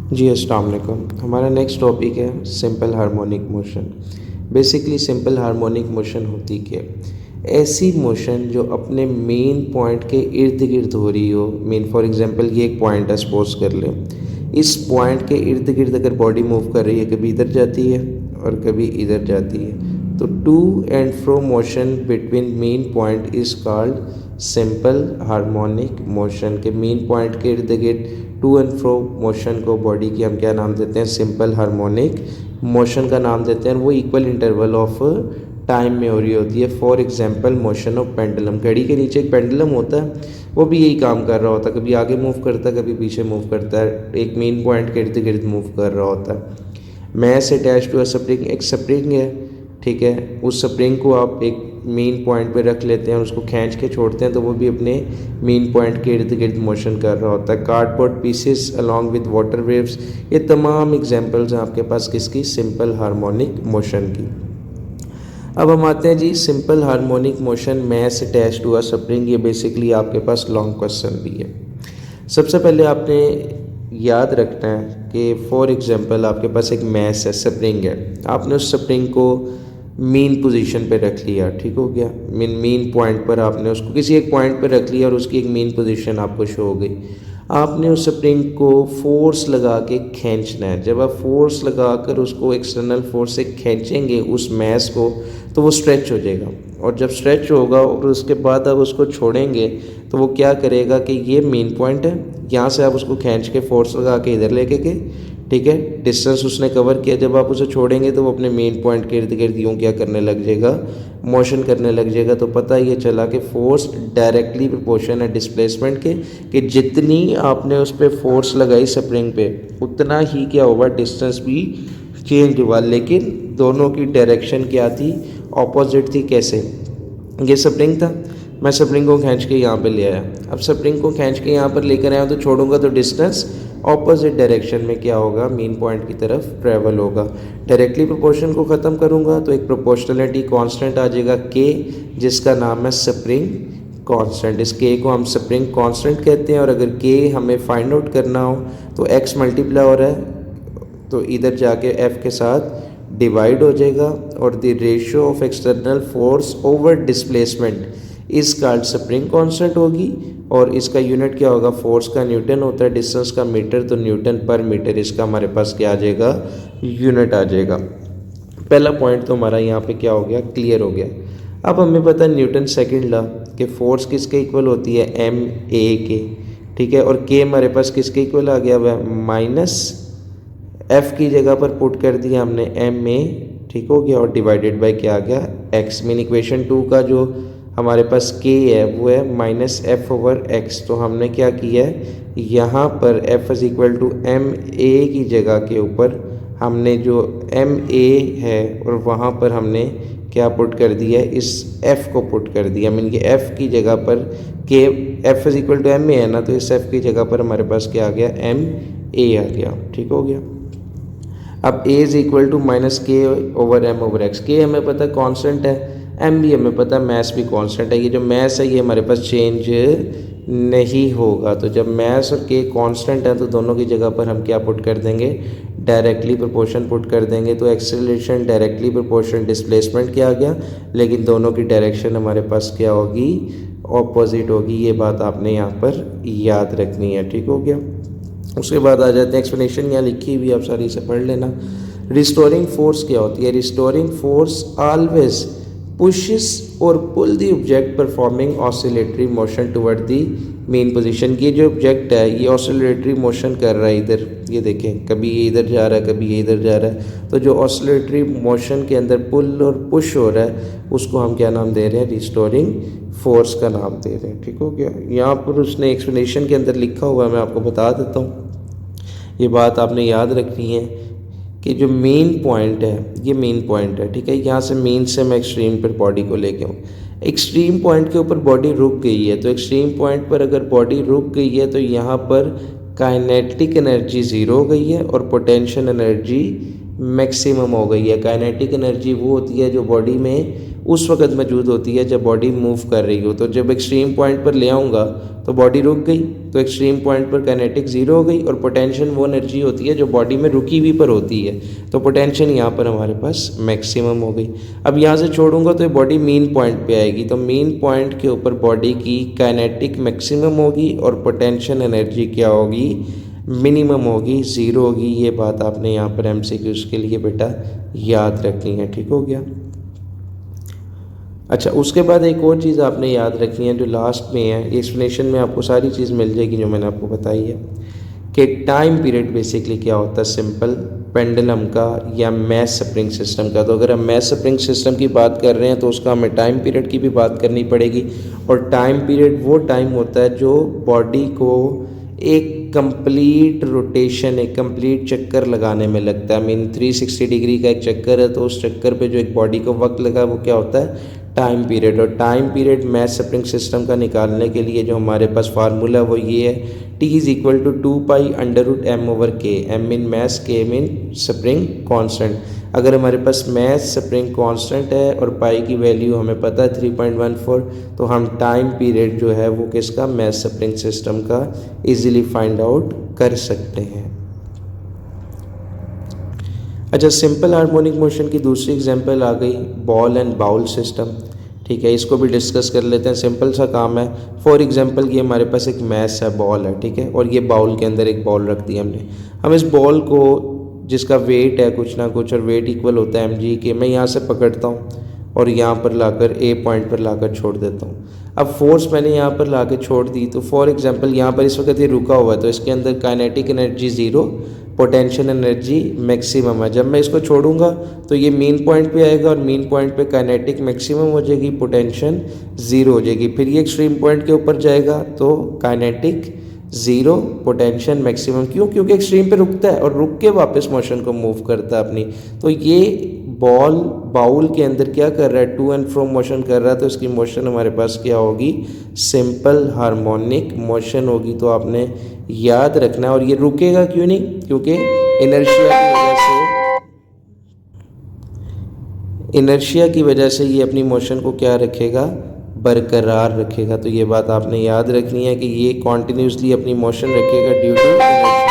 जी अस्सलाम वालेकुम। हमारा नेक्स्ट टॉपिक है simple harmonic motion. Basically simple harmonic motion होती क्या है? ऐसी मोशन जो अपने मेन पॉइंट के इर्द गिर्द हो रही हो। मीन फॉर एग्जांपल ये एक पॉइंट है, सपोज कर लें। इस पॉइंट के इर्द गिर्द अगर बॉडी मूव कर रही है, कभी इधर जाती है और कभी इधर जाती है, तो to and fro motion between mean point is called simple harmonic motion. के मेन पॉइंट के इर्द गिर्द टू एंड फ्रो मोशन को बॉडी की हम क्या नाम देते हैं? सिंपल हार्मोनिक मोशन का नाम देते हैं। वो इक्वल इंटरवल ऑफ टाइम में हो रही होती है। For example motion of pendulum, घड़ी के नीचे एक पेंडुलम होता है, वो भी यही काम कर रहा होता है। कभी आगे मूव करता है, कभी पीछे मूव करता है, एक मेन पॉइंट के इर्द गिर्द मूव कर रहा होता है। Mass attach to a spring, एक स्प्रिंग है, ठीक है। उस स्प्रिंग को आप एक मेन पॉइंट पे रख लेते हैं और उसको खींच के छोड़ते हैं, तो वो भी अपने मेन पॉइंट के इर्द गिर्द मोशन कर रहा होता है। Cardboard pieces along with water waves, ये तमाम एग्जांपल्स हैं आपके पास किसकी? सिंपल हार्मोनिक मोशन की। अब हम आते हैं जी simple harmonic motion mass attach to a spring. ये बेसिकली आपके पास लॉन्ग क्वेश्चन भी है। सबसे पहले आपने याद रखना है कि फॉर एग्जांपल आपके पास एक मैस है, स्प्रिंग है। आपने उस स्प्रिंग को मेन पोजीशन पे रख लिया, ठीक हो गया। मेन पॉइंट पर आपने उसको किसी एक पॉइंट पर रख लिया और उसकी एक मेन पोजीशन आपको शो हो गई। आपने उस स्प्रिंग को फोर्स लगा के खींचना है। जब आप फोर्स लगा कर उसको एक्सटर्नल फोर्स से खींचेंगे उस मैस को, तो वो स्ट्रेच हो जाएगा। और जब स्ट्रेच होगा और उसके बाद आप उसको छोड़ेंगे, तो वो क्या करेगा कि ये मेन पॉइंट है, यहाँ से आप उसको खींच के फोर्स लगा के इधर लेके गए, ठीक है। डिस्टेंस उसने कवर किया। जब आप उसे छोड़ेंगे तो वो अपने मेन पॉइंट के इर्द गिर्द यूँ क्या करने लग जाएगा? मोशन करने लग जाएगा। तो पता ये चला कि फोर्स डायरेक्टली प्रोपोर्शन है डिस्प्लेसमेंट के, कि जितनी आपने उस पर फोर्स लगाई स्प्रिंग पे, उतना ही क्या होगा? डिस्टेंस भी चेंज हुआ। लेकिन दोनों की डायरेक्शन क्या थी? ऑपोजिट थी। कैसे? ये स्प्रिंग था, मैं स्प्रिंग को खींच के यहाँ पे ले आया। अब स्प्रिंग को खींच के यहाँ पर लेकर आया तो छोड़ूंगा तो डिस्टेंस ऑपोजिट डायरेक्शन में क्या होगा? मेन पॉइंट की तरफ ट्रैवल होगा। डायरेक्टली प्रोपोर्शन को ख़त्म करूँगा तो एक प्रोपोर्शनलिटी कांस्टेंट आ जाएगा के, जिसका नाम है स्प्रिंग कांस्टेंट। इस के को हम स्प्रिंग कांस्टेंट कहते हैं। और अगर के हमें फाइंड आउट करना हो तो एक्स मल्टीप्लाई हो रहा है, तो इधर जाके एफ के साथ डिवाइड हो जाएगा। और the ratio of external force over displacement इस कॉल्ड स्प्रिंग कांस्टेंट होगी। और इसका यूनिट क्या होगा? फोर्स का न्यूटन होता है, डिस्टेंस का मीटर, तो न्यूटन पर मीटर इसका हमारे पास क्या आ जाएगा? यूनिट आ जाएगा। पहला पॉइंट तो हमारा यहाँ पे क्या हो गया? क्लियर हो गया। अब हमें पता है न्यूटन सेकंड लॉ कि फोर्स किसके इक्वल होती है? एम ए के, ठीक है। और के हमारे पास किसके इक्वल आ गया हुआ है? माइनस एफ की जगह पर पुट कर दिया हमने एम ए, ठीक हो गया। और डिवाइडेड बाय क्या आ गया? एक्स। मीन इक्वेशन 2 का जो हमारे पास के है वो है माइनस एफ ओवर एक्स। तो हमने क्या किया है? यहाँ पर F is equal to M A की जगह के ऊपर हमने जो एम ए है और वहाँ पर हमने क्या पुट कर दिया है? इस एफ को पुट कर दिया। मीन कि एफ की जगह पर के, F is equal to M A है ना, तो इस एफ की जगह पर हमारे पास क्या आ गया? एम ए आ गया, ठीक हो गया। अब a is equal to minus K over M over X. के हमें पता है कॉन्स्टेंट है, एम भी हमें पता है मैस भी कॉन्स्टेंट है। ये जो मैस है ये हमारे पास चेंज नहीं होगा। तो जब मैस और के कॉन्स्टेंट है तो दोनों की जगह पर हम क्या पुट कर देंगे? डायरेक्टली प्रोपोर्शन पुट कर देंगे। तो एक्सेलरेशन डायरेक्टली प्रोपोर्शन डिस्प्लेसमेंट क्या आ गया? लेकिन दोनों की डायरेक्शन हमारे पास क्या होगी? ऑपोजिट होगी। ये बात आपने यहाँ पर याद रखनी है, ठीक हो गया। उसके बाद आ जाते हैं एक्सप्लेनेशन, यहाँ लिखी हुई, आप सारी से पढ़ लेना। रिस्टोरिंग फोर्स क्या होती है? रिस्टोरिंग फोर्स ऑलवेज पुशेस और pull the object performing oscillatory motion toward the mean position. ये जो ऑब्जेक्ट है ये ऑसिलेटरी मोशन कर रहा है इधर, ये देखें, कभी ये इधर जा रहा है, कभी ये इधर जा रहा है। तो जो ऑसिलेटरी मोशन के अंदर पुल और पुश हो रहा है उसको हम क्या नाम दे रहे हैं? रिस्टोरिंग फोर्स का नाम दे रहे हैं, ठीक हो गया। यहाँ पर उसने एक्सप्लेनेशन के अंदर लिखा हुआ है, मैं आपको बता देता हूँ। ये बात आपने याद रखनी है कि जो मेन पॉइंट है ये मेन पॉइंट है, ठीक है। यहाँ से मेन से मैं एक्सट्रीम पर बॉडी को लेके आऊँ। एक्सट्रीम पॉइंट के ऊपर बॉडी रुक गई है, तो एक्सट्रीम पॉइंट पर अगर बॉडी रुक गई है तो यहाँ पर काइनेटिक एनर्जी ज़ीरो हो गई है और पोटेंशियल एनर्जी मैक्सिमम हो गई है। काइनेटिक एनर्जी वो होती है जो बॉडी में उस वक्त मौजूद होती है जब बॉडी मूव कर रही हो। तो जब एक्सट्रीम पॉइंट पर ले आऊँगा तो बॉडी रुक गई, तो एक्सट्रीम पॉइंट पर काइनेटिक ज़ीरो हो गई, और पोटेंशियल वो एनर्जी होती है जो बॉडी में रुकी हुई पर होती है, तो पोटेंशियल यहाँ पर हमारे पास मैक्सिमम हो गई। अब यहाँ से छोड़ूंगा तो ये बॉडी मेन पॉइंट पे आएगी, तो मेन पॉइंट के ऊपर बॉडी की काइनेटिक मैक्सिमम होगी और पोटेंशियल एनर्जी क्या होगी, मिनिमम होगी, ज़ीरो होगी। ये बात आपने यहाँ पर एमसीक्यूज़ के लिए बेटा याद रखनी है, ठीक हो गया। अच्छा, उसके बाद एक और चीज़ आपने याद रखनी है जो लास्ट में है, एक्सप्लेनेशन में आपको सारी चीज़ मिल जाएगी जो मैंने आपको बताई है, कि टाइम पीरियड बेसिकली क्या होता है सिंपल पेंडुलम का या मैस स्प्रिंग सिस्टम का। तो अगर हम मैस स्प्रिंग सिस्टम की बात कर रहे हैं तो उसका हमें टाइम पीरियड की भी बात करनी पड़ेगी, और टाइम पीरियड वो टाइम होता है जो बॉडी को एक कंप्लीट रोटेशन, एक कंप्लीट चक्कर लगाने में लगता है। मीन 360 डिग्री का एक चक्कर है, तो उस चक्कर पे जो एक बॉडी को वक्त लगा वो क्या होता है, टाइम पीरियड। और time period mass spring system का निकालने के लिए जो हमारे पास फार्मूला वो ये है, T is equal to 2π√m/k, m mean mass, k mean spring constant. अगर हमारे पास मैस स्प्रिंग कांस्टेंट है और पाई की वैल्यू हमें पता है 3.14, तो हम टाइम पीरियड जो है वो किसका, मैस स्प्रिंग सिस्टम का इजीली फाइंड आउट कर सकते हैं। अच्छा, सिंपल हार्मोनिक मोशन की दूसरी एग्जांपल आ गई बॉल एंड बाउल सिस्टम, ठीक है। इसको भी डिस्कस कर लेते हैं, सिंपल सा काम है। फॉर एग्जांपल ये हमारे पास एक मैस है, बॉल है, ठीक है, और ये बाउल के अंदर एक बॉल रख दी हमने। हम इस बॉल को, जिसका वेट है कुछ ना कुछ और वेट इक्वल होता है mg के, मैं यहाँ से पकड़ता हूँ और यहाँ पर लाकर ए पॉइंट पर लाकर छोड़ देता हूँ। अब फोर्स मैंने यहाँ पर ला के छोड़ दी, तो फॉर एग्जांपल यहाँ पर इस वक्त ये रुका हुआ है, तो इसके अंदर kinetic energy zero, potential energy maximum है। जब मैं इसको छोड़ूंगा तो ये मेन पॉइंट पे आएगा और मेन पॉइंट पे काइनेटिक मैक्सिमम हो जाएगी, पोटेंशियल ज़ीरो हो जाएगी। फिर ये एक्सट्रीम पॉइंट के ऊपर जाएगा तो काइनेटिक ज़ीरो, पोटेंशियल मैक्सिमम। क्यों? क्योंकि एक्सट्रीम पे रुकता है और रुक के वापस मोशन को मूव करता है अपनी। तो ये बॉल बाउल के अंदर क्या कर रहा है, टू एंड फ्रो मोशन कर रहा है, तो इसकी मोशन हमारे पास क्या होगी, सिंपल हार्मोनिक मोशन होगी। तो आपने याद रखना है। और ये रुकेगा क्यों नहीं, क्योंकि इनर्शिया की वजह से ये अपनी मोशन को क्या रखेगा, बरकरार रखेगा। तो ये बात आपने याद रखनी है कि ये कॉन्टिन्यूसली अपनी मोशन रखेगा ड्यू टू इनर्शिया।